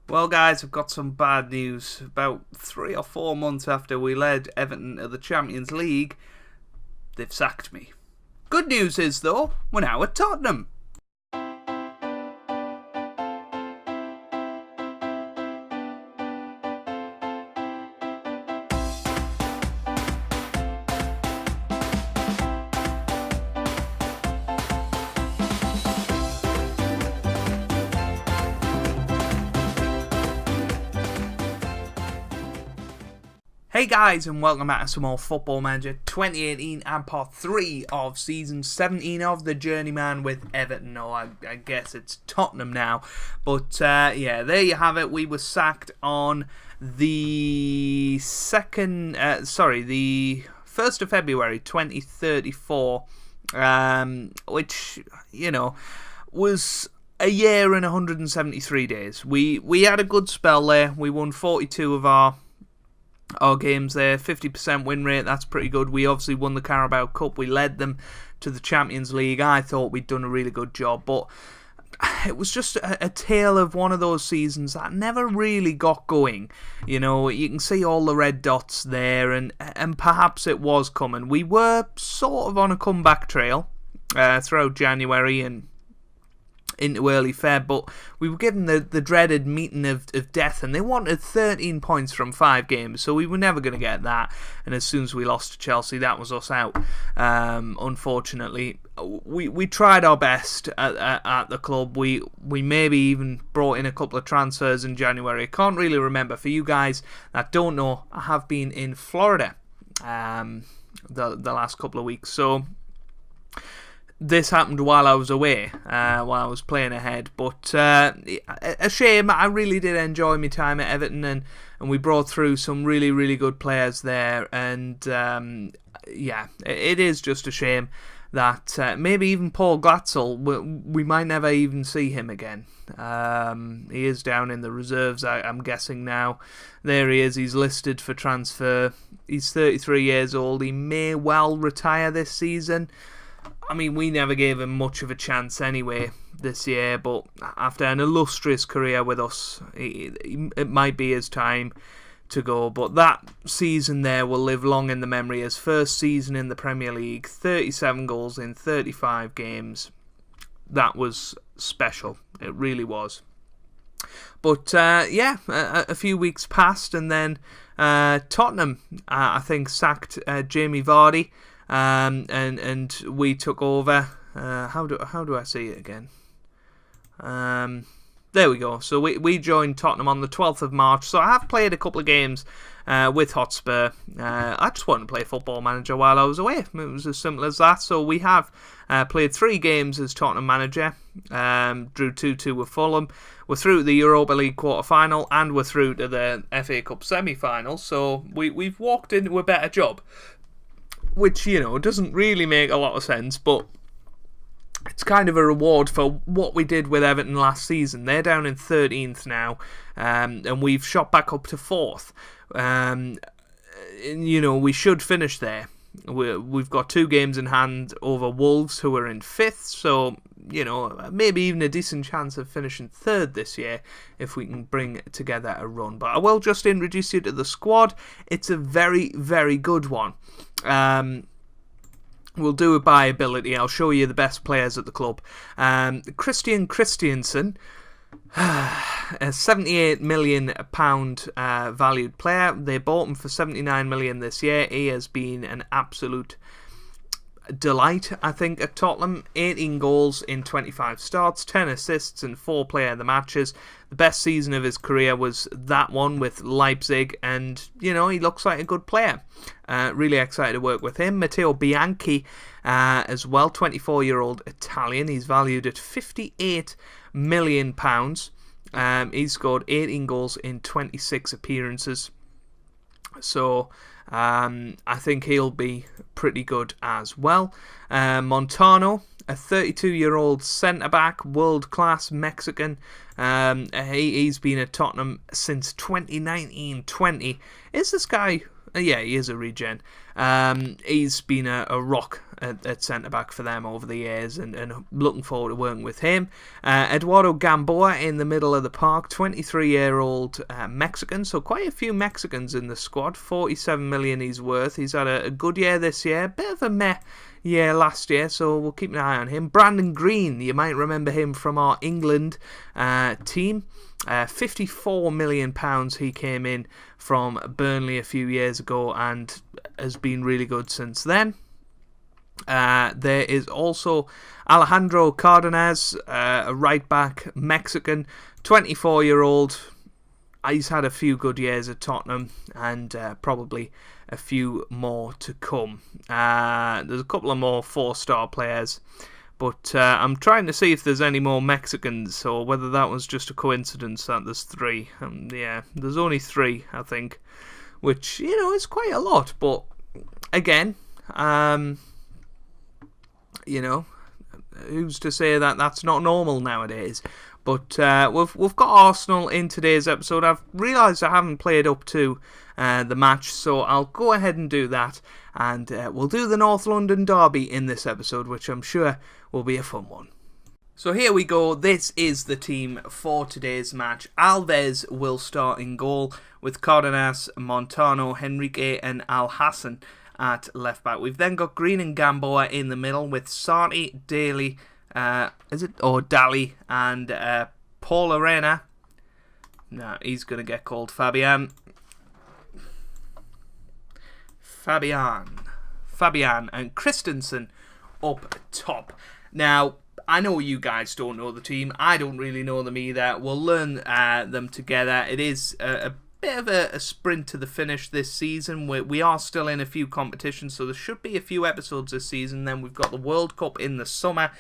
Well, guys, I've got some bad news. About 3 or 4 months after we led Everton to the Champions League, they've sacked me. Good news is, though, we're now at Tottenham. Hey guys, and welcome back to some more Football Manager 2018 and part 3 of season 17 of the Journeyman with Everton. I guess it's Tottenham now. But yeah, there you have it. We were sacked on the 1st of February 2034, which, you know, was a year and 173 days. We had a good spell there. We won 42 of our games there, 50% win rate, that's pretty good. We obviously won the Carabao Cup, we led them to the Champions League. I thought we'd done a really good job, but it was just a tale of one of those seasons that never really got going. You know, you can see all the red dots there, and perhaps it was coming. We were sort of on a comeback trail throughout January and into early Feb, but we were given the dreaded meeting of death, and they wanted 13 points from 5 games, so we were never going to get that. And as soon as we lost to Chelsea, that was us out. Unfortunately, we tried our best at the club. We maybe even brought in a couple of transfers in January. I can't really remember. For you guys that don't know, I have been in Florida the last couple of weeks, so this happened while I was away, while I was playing ahead, but a shame. I really did enjoy my time at Everton, and we brought through some really, really good players there, and yeah, it is just a shame that maybe even Paul Glatzel, we might never even see him again. He is down in the reserves, I'm guessing now. There he is, he's listed for transfer. He's 33 years old, he may well retire this season. I mean, we never gave him much of a chance anyway this year, but after an illustrious career with us, it might be his time to go. But that season there will live long in the memory. His first season in the Premier League, 37 goals in 35 games. That was special. It really was. But yeah, a few weeks passed, and then Tottenham, I think, sacked Jamie Vardy. And we took over. How do I say it again? There we go. So we joined Tottenham on the 12th of March. So I have played a couple of games with Hotspur. I just wanted to play Football Manager while I was away. It was as simple as that. So we have played 3 games as Tottenham manager. Drew 2-2 with Fulham. We're through to the Europa League quarter-final, and we're through to the FA Cup semi-final. So we've walked into a better job, which, you know, doesn't really make a lot of sense, but it's kind of a reward for what we did with Everton last season. They're down in 13th now, and we've shot back up to 4th. You know, we should finish there. We've got 2 games in hand over Wolves, who are in 5th, so, you know, maybe even a decent chance of finishing 3rd this year if we can bring together a run. But I will just introduce you to the squad. It's a very, very good one. We'll do it by ability. I'll show you the best players at the club. Christian Christiansen, a £78 million valued player. They bought him for £79 million this year. He has been an absolute delight, I think, at Tottenham. 18 goals in 25 starts, 10 assists and 4 player of the matches. The best season of his career was that one with Leipzig, and, you know, he looks like a good player. Really excited to work with him. Matteo Bianchi as well, 24-year-old Italian. He's valued at £58 million. He's scored 18 goals in 26 appearances. So I think he'll be pretty good as well. Montano, a 32-year-old centre-back, world-class Mexican. He's been at Tottenham since 2019-20. Is this guy... yeah, he is a regen. He's been a rock at centre-back for them over the years, and looking forward to working with him. Eduardo Gamboa in the middle of the park, 23-year-old Mexican, so quite a few Mexicans in the squad, 47 million he's worth. He's had a good year this year, bit of a meh year last year, so we'll keep an eye on him. Brandon Green, you might remember him from our England team. £54 million he came in from Burnley a few years ago and has been really good since then. There is also Alejandro Cardenas, a right-back Mexican, 24-year-old. He's had a few good years at Tottenham and probably a few more to come. There's a couple of more 4-star players, but I'm trying to see if there's any more Mexicans or whether that was just a coincidence that there's 3. Yeah, there's only 3, I think, which, is quite a lot. But again, who's to say that that's not normal nowadays? But we've got Arsenal in today's episode. I've realised I haven't played up to the match, so I'll go ahead and do that. And we'll do the North London derby in this episode, which I'm sure will be a fun one. So here we go. This is the team for today's match. Alves will start in goal with Cardenas, Montano, Henrique and Al Hassan at left back. We've then got Green and Gamboa in the middle with Sarti, Daly, Daly and Paul Arena. No, he's going to get called Fabian and Christensen up top. Now, I know you guys don't know the team. I don't really know them either. We'll learn them together. It is a bit of a sprint to the finish this season. We are still in a few competitions, so there should be a few episodes this season. Then we've got the World Cup in the summer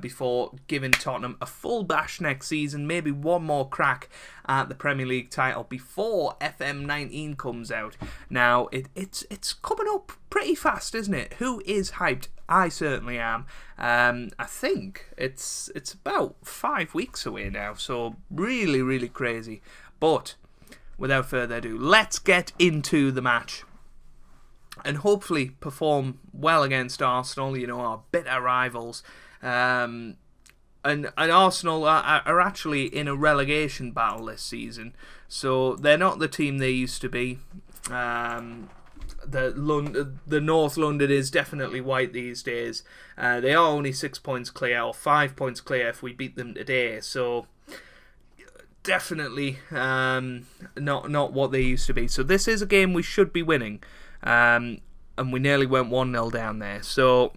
before giving Tottenham a full bash next season. Maybe one more crack at the Premier League title before FM19 comes out. Now, it's coming up pretty fast, isn't it? Who is hyped? I certainly am. I think it's about 5 weeks away now, so really, really crazy. But without further ado, let's get into the match and hopefully perform well against Arsenal, our bitter rivals. And Arsenal are actually in a relegation battle this season, so they're not the team they used to be. The North London is definitely white these days. They are only 6 points clear, or 5 points clear if we beat them today, so definitely not what they used to be. So this is a game we should be winning, and we nearly went 1-0 down there. So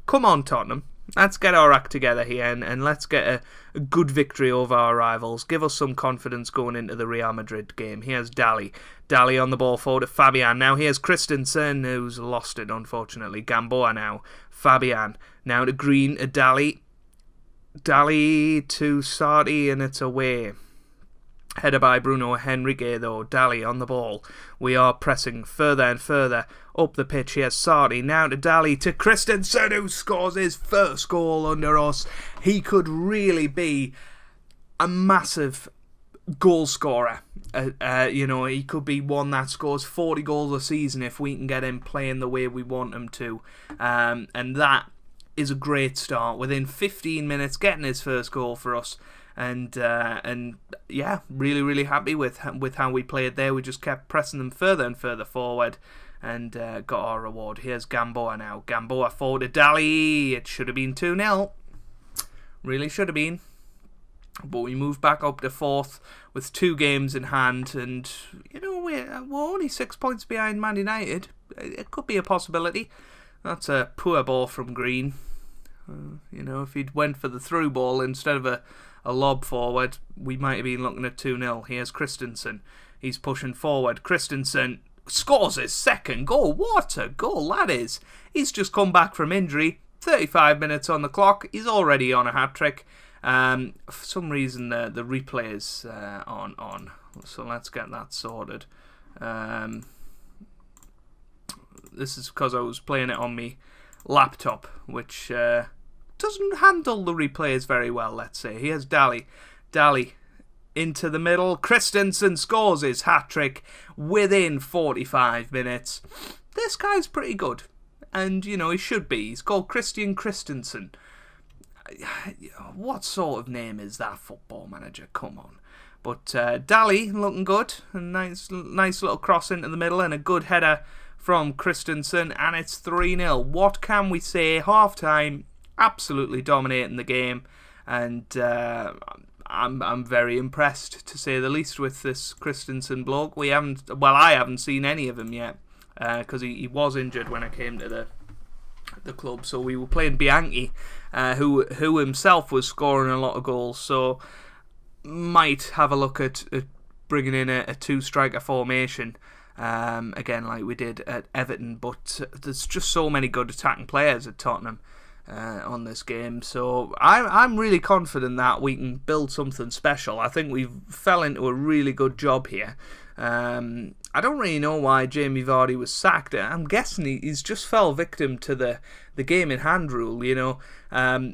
come on, Tottenham, let's get our act together here and let's get a good victory over our rivals. Give us some confidence going into the Real Madrid game. Here's Daly on the ball forward to Fabian. Now here's Christensen, who's lost it unfortunately. Gamboa now, Fabian now to Green, to Daly to Sarti, and it's away. Headed by Bruno Henrique though. Daly on the ball. We are pressing further and further up the pitch. Here's Sarti now to Daly to Christensen, who scores his first goal under us. He could really be a massive goal scorer. He could be one that scores 40 goals a season if we can get him playing the way we want him to. And that is a great start. Within 15 minutes, getting his first goal for us. And yeah, really, really happy with how we played there. We just kept pressing them further and further forward and got our reward. Here's Gamboa now. Gamboa forward to Daly. It should have been 2-0. Really should have been. But we moved back up to 4th with 2 games in hand. And, we're only 6 points behind Man United. It could be a possibility. That's a poor ball from Green. If he'd went for the through ball instead of a lob forward, we might have been looking at 2-0. Here's Christensen. He's pushing forward. Christensen scores his second goal. What a goal that is. He's just come back from injury. 35 minutes on the clock. He's already on a hat-trick. For some reason, the replay is on. So let's get that sorted. This is because I was playing it on my laptop, which doesn't handle the replays very well, let's say. Here's Daly into the middle. Christensen scores his hat-trick within 45 minutes. This guy's pretty good. and, you know, he should be. He's called Christian Christensen. What sort of name is that, Football Manager? Come on. But Daly looking good. A nice little cross into the middle and a good header from Christensen, and it's 3-0. What can we say? Half-time, absolutely dominating the game, and I'm very impressed, to say the least, with this Christensen bloke. I haven't seen any of him yet, because he was injured when I came to the club. So we were playing Bianchi, who himself was scoring a lot of goals. So might have a look at bringing in a two-striker formation. Again, like we did at Everton, but there's just so many good attacking players at Tottenham on this game, so I'm really confident that we can build something special. I think we fell into a really good job here. I don't really know why Jamie Vardy was sacked. I'm guessing he's just fell victim to the game in hand rule. You know,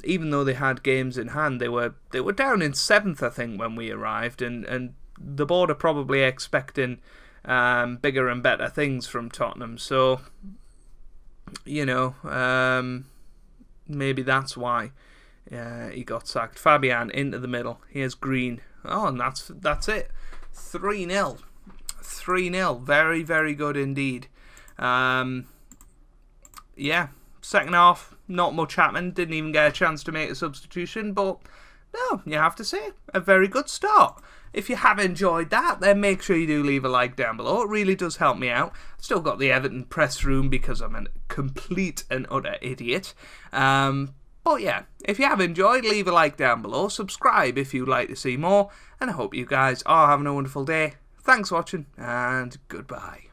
even though they had games in hand, they were down in 7th, I think, when we arrived, and the board are probably expecting bigger and better things from Tottenham. So, you know, maybe that's why he got sacked. Fabian into the middle. Here's Green. Oh, and that's it. 3-0. 3-0. Very, very good indeed. Yeah, second half, not much happened. Didn't even get a chance to make a substitution, but no, you have to say, a very good start. If you have enjoyed that, then make sure you do leave a like down below. It really does help me out. I've still got the Everton press room because I'm a complete and utter idiot. But yeah, if you have enjoyed, leave a like down below. Subscribe if you'd like to see more. And I hope you guys are having a wonderful day. Thanks for watching, and goodbye.